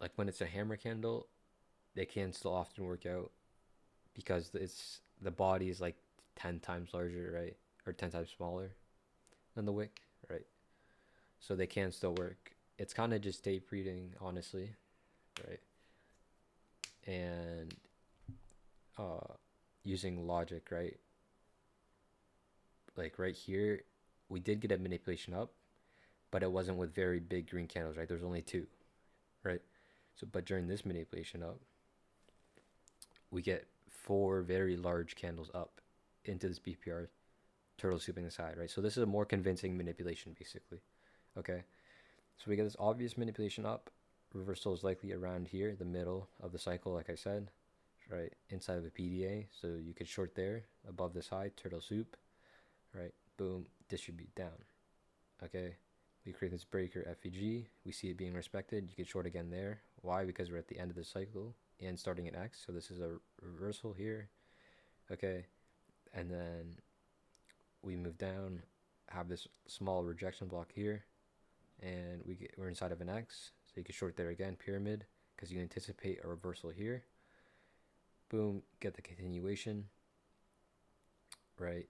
Like when it's a hammer candle, they can still often work out because the body is like 10 times larger, right? Or 10 times smaller than the wick, right? So they can still work. It's kind of just tape reading, honestly, right? And using logic, right? Like right here, we did get a manipulation up, but it wasn't with very big green candles, right? There's only 2, right? So, but during this manipulation up, we get 4 very large candles up into this BPR, turtle souping the side, right? So this is a more convincing manipulation, basically. Okay, so we get this obvious manipulation up. Reversal is likely around here, the middle of the cycle, like I said, right, inside of a PDA. So you could short there above this high, turtle soup, right? Boom, distribute down. Okay, we create this breaker FEG. We see it being respected. You could short again there. Why? Because we're at the end of the cycle and starting at X. So this is a reversal here. Okay, and then we move down, have this small rejection block here, and we're inside of an X. So you can short there again, pyramid, because you anticipate a reversal here. Boom, get the continuation, right?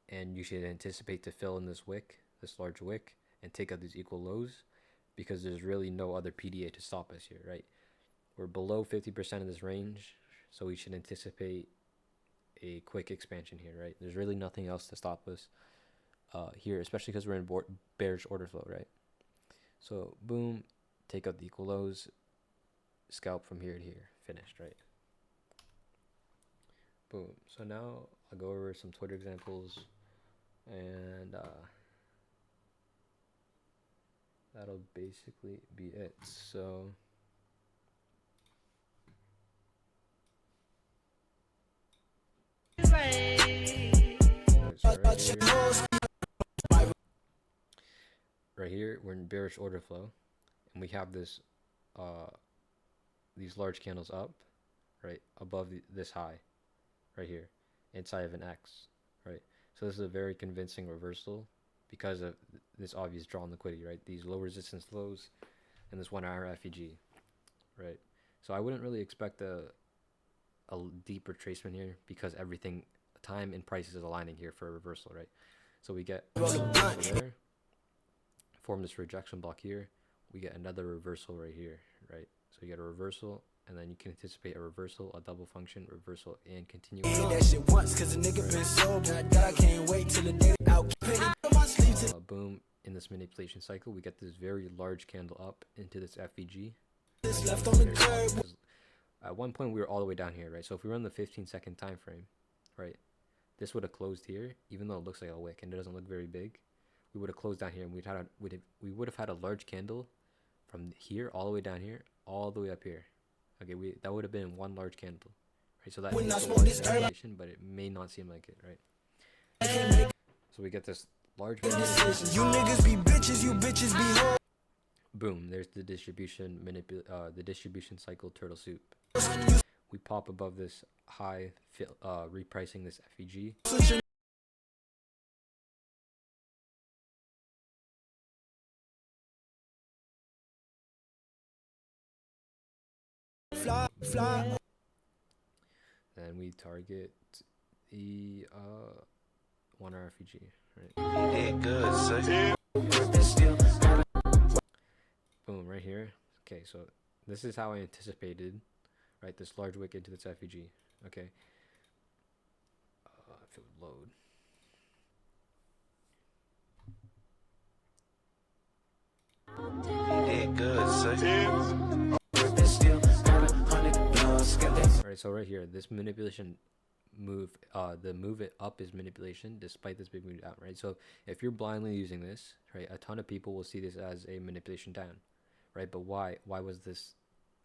And you should anticipate to fill in this wick, this large wick, and take out these equal lows, because there's really no other PDA to stop us here, right? We're below 50% of this range, so we should anticipate a quick expansion here, right? There's really nothing else to stop us here, especially because we're in bearish order flow, right? So boom, take out the equal lows, scalp from here to here, finished, right? Boom. So now I'll go over some Twitter examples, and that'll basically be it. So we're in bearish order flow, and we have this these large candles up, right, above this high right here, inside of an X, right? So this is a very convincing reversal because of this obvious draw on liquidity, right? These low resistance lows and this 1 hour FEG, right? So I wouldn't really expect a deep retracement here because everything, time and price is aligning here for a reversal, right? So we get there, form this rejection block here, we get another reversal right here, right? So you get a reversal, and then you can anticipate a reversal, a double function, reversal, and continue. Boom, in this manipulation cycle, we get this very large candle up into this FEG. At one point, we were all the way down here, right? So if we run the 15-second time frame, right, this would have closed here, even though it looks like a wick and it doesn't look very big. We would have closed down here, and we would have had a large candle from here all the way down here, all the way up here. Okay, that would have been one large candle, right? So that is a large manipulation, but it may not seem like it, right? So we get this large manipulation. You niggas be bitches, you bitches be hoes. Boom, there's the distribution cycle turtle soup. We pop above this high, repricing this FEG. Then we target the 1 hour FEG, right? Boom, right here. Okay, so this is how I anticipated, right, this large wick into this FEG. Okay, if it would load. Alright, so right here, this manipulation move, the move it up is manipulation despite this big move down, right? So if you're blindly using this, right, a ton of people will see this as a manipulation down, right? But why was this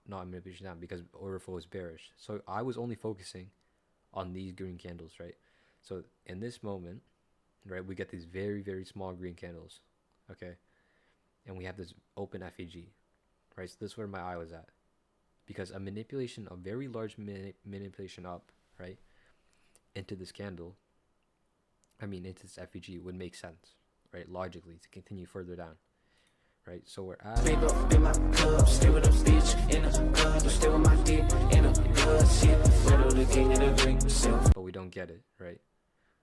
not a manipulation down? Because order flow is bearish. So I was only focusing on these green candles, right? So in this moment, right, we get these very, very small green candles, okay? And we have this open FEG, right? So this is where my eye was at. Because a manipulation, a very large manipulation up, right, into this candle, into this FEG would make sense, right, logically, to continue further down, right? So we're at, but we don't get it, right?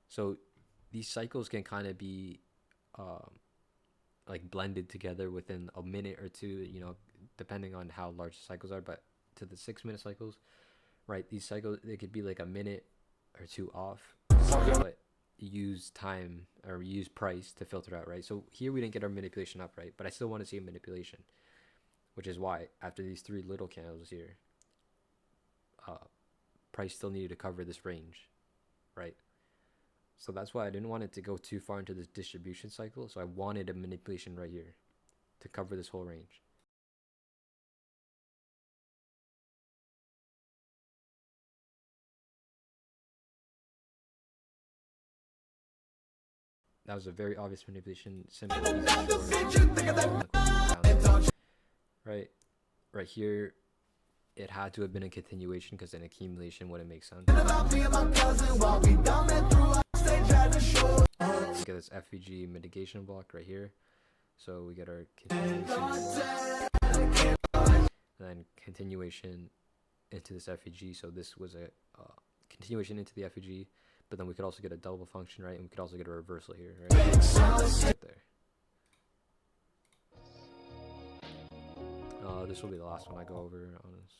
So these cycles can kind of be like blended together within a minute or two, you know, depending on how large the cycles are. But to the 6-minute cycles, right, these cycles, they could be like a minute or two off, but use time or use price to filter out, right? So here we didn't get our manipulation up, right, but I still want to see a manipulation, which is why after these 3 little candles here, price still needed to cover this range, right? So that's why I didn't want it to go too far into this distribution cycle. So I wanted a manipulation right here to cover this whole range. That was a very obvious manipulation. Simple, right here, it had to have been a continuation because an accumulation wouldn't make sense. Look at this FEG mitigation block right here. So we get our continuation and then continuation into this FEG. So this was a continuation into the FEG, but then we could also get a double function, right? And we could also get a reversal here, right? Right there. This will be the last one I go over on this.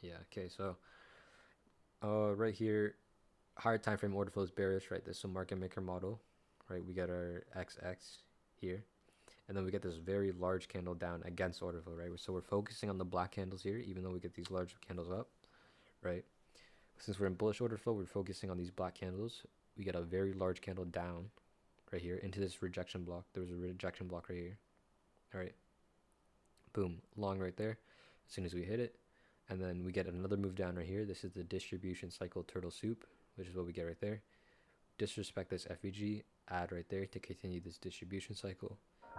Yeah, okay, so right here, higher time frame order flow is bearish, right? There's some market maker model, right? We get our XX here, and then we get this very large candle down against order flow, right? So we're focusing on the black candles here, even though we get these large candles up, right? Since we're in bullish order flow, we're focusing on these black candles. We get a very large candle down right here into this rejection block. There was a rejection block right here. All right, boom, long right there as soon as we hit it. And then we get another move down right here. This is the distribution cycle turtle soup, which is what we get right there. disrespect this FVG, add right there to continue this distribution cycle,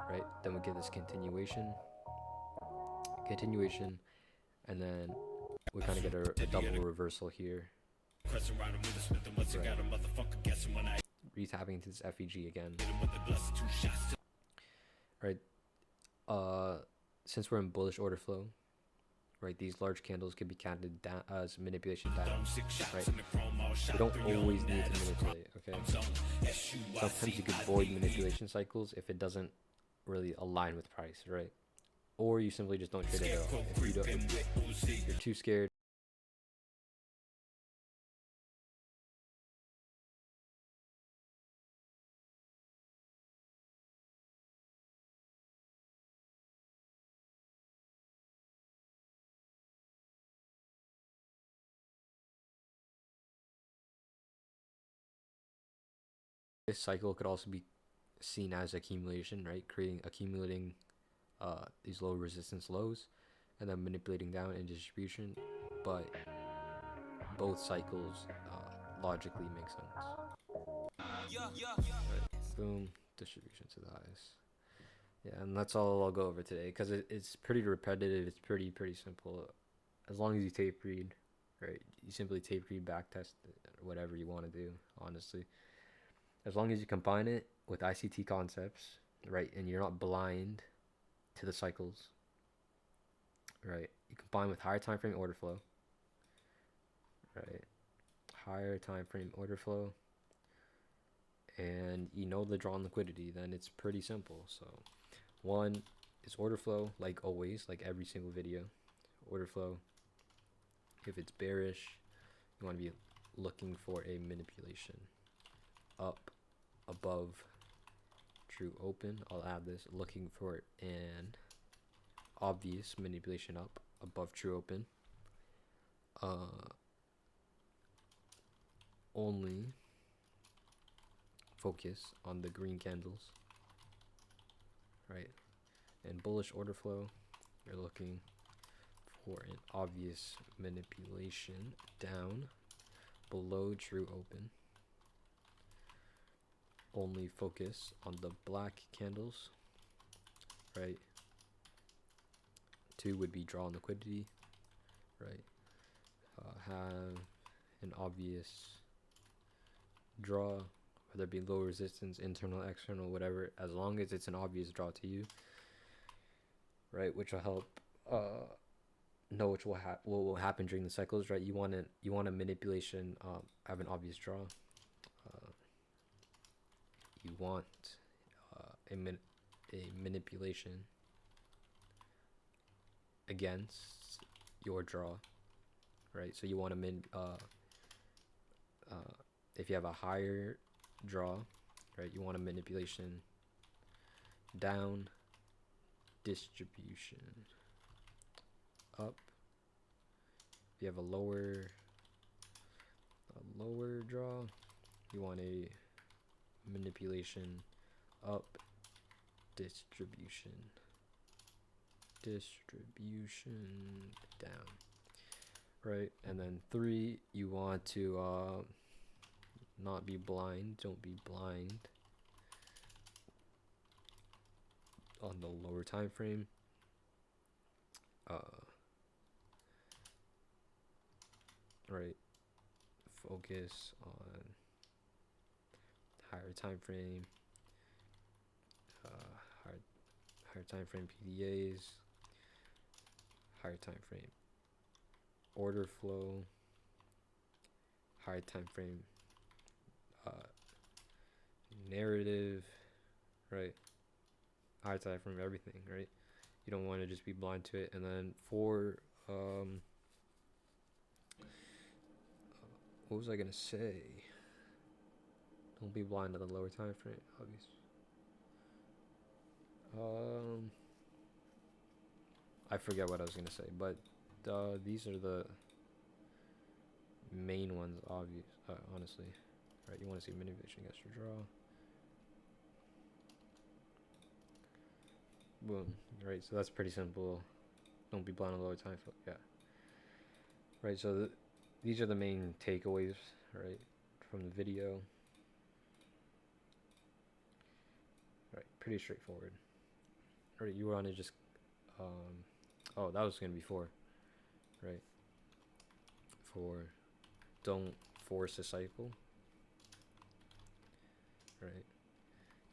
right? Then we get this continuation, and then we kind of get a double reversal here. Right. Retapping into this FVG again. Right. Since we're in bullish order flow, right, these large candles can be counted down as manipulation down, right? You don't always need to manipulate, okay? Sometimes you could void manipulation cycles if it doesn't really align with price, right? Or you simply just don't trade it at all. If you're too scared. This cycle could also be seen as accumulation, right? Accumulating these low resistance lows and then manipulating down in distribution, but both cycles logically make sense. Right. Boom, distribution to the highs. Yeah, and that's all I'll go over today because it's pretty repetitive. It's pretty simple. As long as you tape read, right? You simply tape read, back test, whatever you want to do, honestly. As long as you combine it with ICT concepts, right, and you're not blind to the cycles, right? You combine with higher time frame order flow, right? Higher time frame order flow, and you know the drawn liquidity, then it's pretty simple. So one is order flow, like always, like every single video. Order flow, if it's bearish, you want to be looking for a manipulation up above true open. I'll add this, looking for an obvious manipulation up above true open. Only focus on the green candles, right? And bullish order flow, you're looking for an obvious manipulation down below true open. Only focus on the black candles, right? 2 would be draw liquidity, right? Have an obvious draw, whether it be low resistance, internal, external, whatever, as long as it's an obvious draw to you, right? Which will help know what will happen during the cycles, right? You want a manipulation, have an obvious draw. You want a manipulation against your draw, right? So you want to if you have a higher draw, right, you want a manipulation down, distribution up. If you have a lower draw, you want a manipulation up, distribution down, right? And then 3, you want to not be blind, don't be blind on the lower time frame. Right, focus on higher time frame, higher time frame PDAs, higher time frame order flow, higher time frame narrative, right? Higher time frame everything, right? You don't want to just be blind to it. And then 4, what was I gonna say? Don't be blind to the lower time frame, obviously. I forget what I was gonna say, but these are the main ones, obvious. Honestly, right? You want to see manipulation against your draw. Boom. Right. So that's pretty simple. Don't be blind on the lower time frame. Yeah. Right. So these are the main takeaways, right, from the video. pretty straightforward. Or you want to just oh, that was gonna be 4, right? 4, don't force a cycle, right?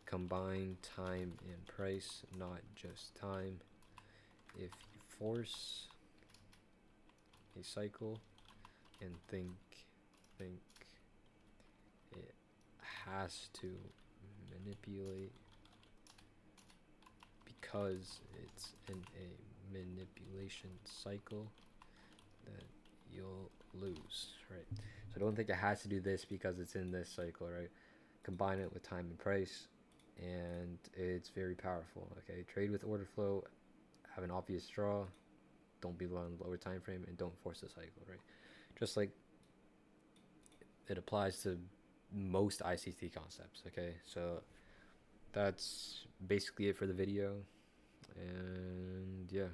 Combine time and price, not just time. If you force a cycle and think it has to manipulate because it's in a manipulation cycle, then you'll lose, right? So don't think it has to do this because it's in this cycle, right? Combine it with time and price, and it's very powerful. Okay, trade with order flow, have an obvious draw, don't be on the lower time frame, and don't force the cycle, right? Just like it applies to most ICT concepts. Okay, so that's basically it for the video, and yeah.